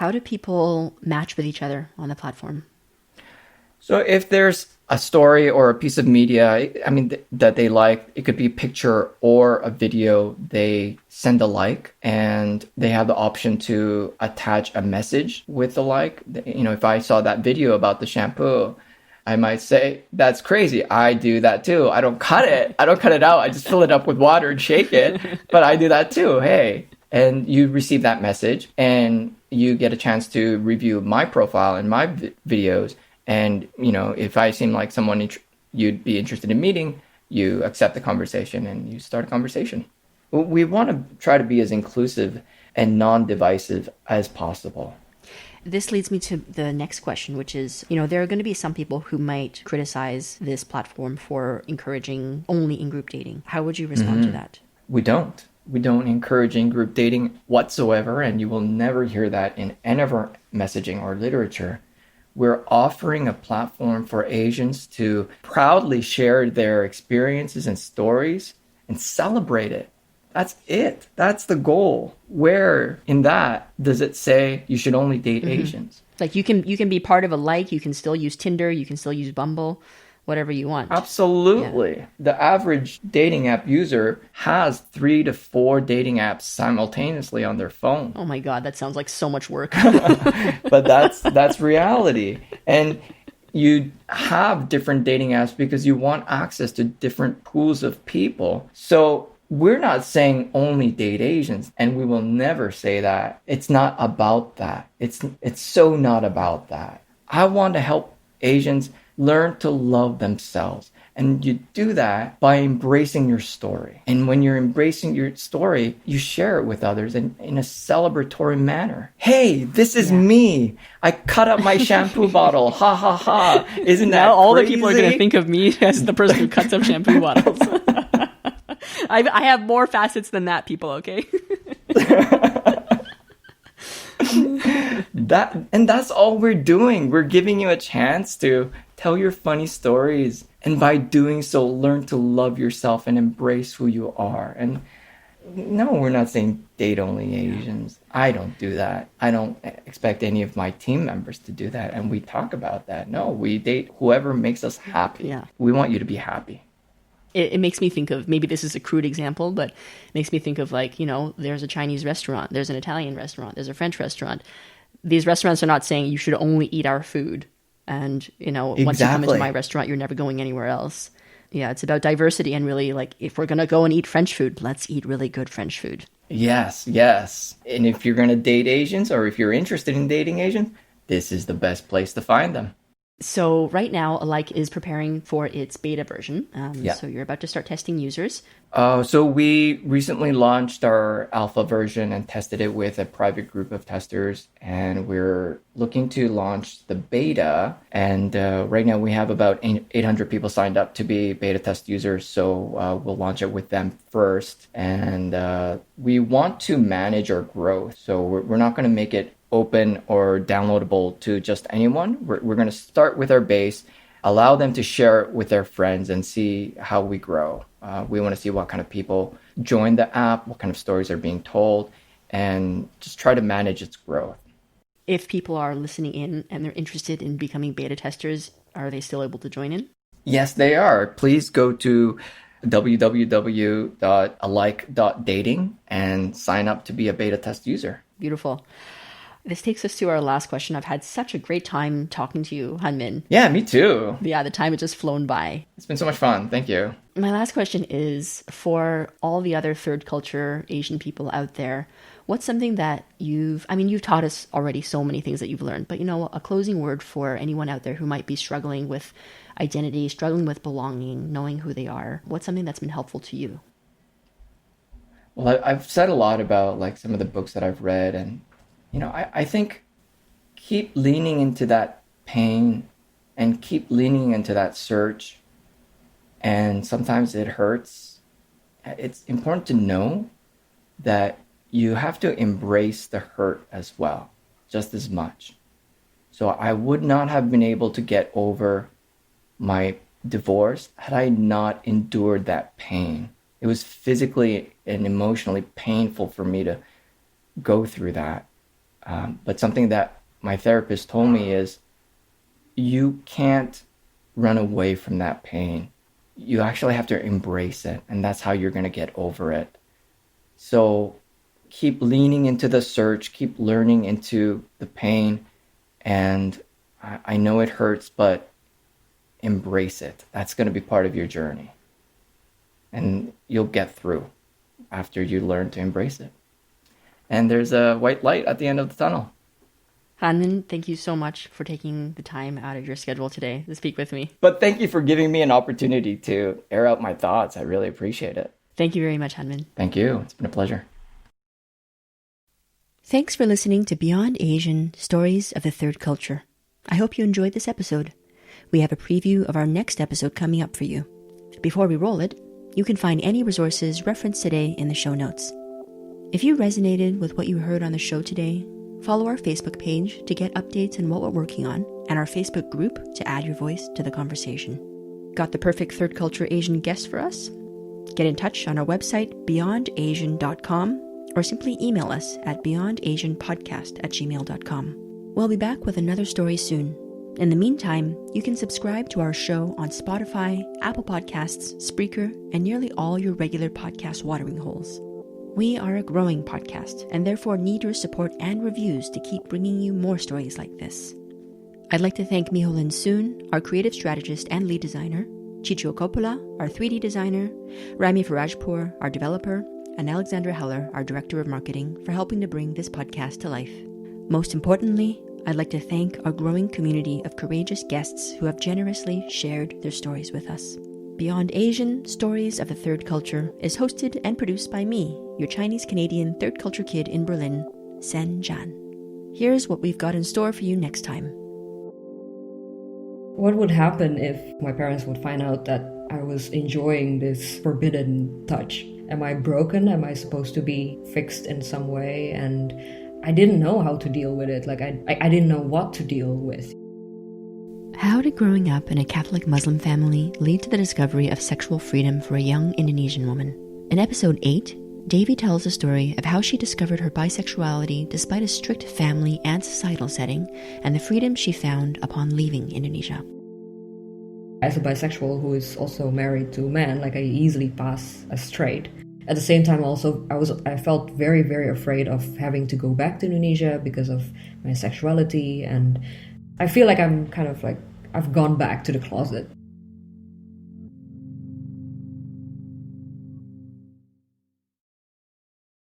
How do people match with each other on the platform? So if there's a story or a piece of media, I mean, that they like, it could be a picture or a video, they send a like and they have the option to attach a message with the like. You know, if I saw that video about the shampoo, I might say, that's crazy. I do that too. I don't cut it. I don't cut it out. I just fill it up with water and shake it. But I do that too. Hey. And you receive that message and you get a chance to review my profile and my videos. And, you know, if I seem like someone you'd be interested in meeting, you accept the conversation and you start a conversation. We want to try to be as inclusive and non-divisive as possible. This leads me to the next question, which is, you know, there are going to be some people who might criticize this platform for encouraging only in-group dating. How would you respond to that? We don't. We don't encourage in-group dating whatsoever, and you will never hear that in any of our messaging or literature. We're offering a platform for Asians to proudly share their experiences and stories and celebrate it. That's it. That's the goal. Where in that does it say you should only date Asians? Like you can be part of a like, you can still use Tinder, you can still use Bumble, whatever you want. Absolutely. Yeah. The average dating app user has 3 to 4 dating apps simultaneously on their phone. Oh my God, that sounds like so much work. But that's reality. And you have different dating apps because you want access to different pools of people. So we're not saying only date Asians, and we will never say that. It's not about that. It's so not about that. I want to help Asians learn to love themselves. And you do that by embracing your story. And when you're embracing your story, you share it with others in a celebratory manner. Hey, this is me. I cut up my shampoo bottle. Ha ha ha. Isn't that now all crazy? the people are going to think of me as the person who cuts up shampoo bottles. I have more facets than that, people, okay? That's all we're doing. We're giving you a chance to tell your funny stories, and by doing so, learn to love yourself and embrace who you are. And no, we're not saying date only Asians. I don't do that. I don't expect any of my team members to do that. And we talk about that. No, we date whoever makes us happy. Yeah. We want you to be happy. It makes me think of, maybe this is a crude example, but it makes me think of, like, you know, there's a Chinese restaurant, there's an Italian restaurant, there's a French restaurant. These restaurants are not saying you should only eat our food. And, you know, once you come into my restaurant, you're never going anywhere else. Yeah, it's about diversity and really, like, if we're going to go and eat French food, let's eat really good French food. Yes, yes. And if you're going to date Asians, or if you're interested in dating Asians, this is the best place to find them. So right now, Alike is preparing for its beta version. So you're about to start testing users. So we recently launched our alpha version and tested it with a private group of testers. And we're looking to launch the beta. And right now we have about 800 people signed up to be beta test users. So we'll launch it with them first. And we want to manage our growth. So we're not going to make it open or downloadable to just anyone. We're going to start with our base, allow them to share it with their friends and see how we grow. We want to see what kind of people join the app, what kind of stories are being told, and just try to manage its growth. If people are listening in and they're interested in becoming beta testers, are they still able to join in? Yes, they are. Please go to www.alike.dating and sign up to be a beta test user. Beautiful. This takes us to our last question. I've had such a great time talking to you, Hanmin. Yeah, me too. Yeah, the time has just flown by. It's been so much fun. Thank you. My last question is, for all the other third culture Asian people out there, what's something that you've taught us already so many things that you've learned, but, you know, a closing word for anyone out there who might be struggling with identity, struggling with belonging, knowing who they are. What's something that's been helpful to you? Well, I've said a lot about, like, some of the books that I've read, and you know, I think keep leaning into that pain and keep leaning into that search. And sometimes it hurts. It's important to know that you have to embrace the hurt as well, just as much. So I would not have been able to get over my divorce had I not endured that pain. It was physically and emotionally painful for me to go through that. But something that my therapist told me is you can't run away from that pain. You actually have to embrace it, and that's how you're going to get over it. So keep leaning into the search, keep learning into the pain, and I know it hurts, but embrace it. That's going to be part of your journey. And you'll get through after you learn to embrace it. And there's a white light at the end of the tunnel. Hanmin, thank you so much for taking the time out of your schedule today to speak with me. But thank you for giving me an opportunity to air out my thoughts. I really appreciate it. Thank you very much, Hanmin. Thank you. It's been a pleasure. Thanks for listening to Beyond Asian Stories of the Third Culture. I hope you enjoyed this episode. We have a preview of our next episode coming up for you. Before we roll it, you can find any resources referenced today in the show notes. If you resonated with what you heard on the show today, follow our Facebook page to get updates on what we're working on, and our Facebook group to add your voice to the conversation. Got the perfect third culture Asian guest for us? Get in touch on our website, beyondasian.com, or simply email us at beyondasianpodcast@gmail.com. We'll be back with another story soon. In the meantime, you can subscribe to our show on Spotify, Apple Podcasts, Spreaker, and nearly all your regular podcast watering holes. We are a growing podcast and therefore need your support and reviews to keep bringing you more stories like this. I'd like to thank Miholin Soon, our creative strategist and lead designer, Chicho Coppola, our 3D designer, Rami Farajpur, our developer, and Alexandra Heller, our director of marketing, for helping to bring this podcast to life. Most importantly, I'd like to thank our growing community of courageous guests who have generously shared their stories with us. Beyond Asian Stories of the Third Culture is hosted and produced by me, your Chinese-Canadian third culture kid in Berlin, Sen Jan. Here's what we've got in store for you next time. What would happen if my parents would find out that I was enjoying this forbidden touch? Am I broken? Am I supposed to be fixed in some way? And I didn't know how to deal with it. I didn't know what to deal with. How did growing up in a Catholic Muslim family lead to the discovery of sexual freedom for a young Indonesian woman? In episode 8, Davy tells the story of how she discovered her bisexuality despite a strict family and societal setting, and the freedom she found upon leaving Indonesia. As a bisexual who is also married to a man, I easily pass as straight. At the same time, also, I felt very, very afraid of having to go back to Indonesia because of my sexuality, and I feel like I've gone back to the closet.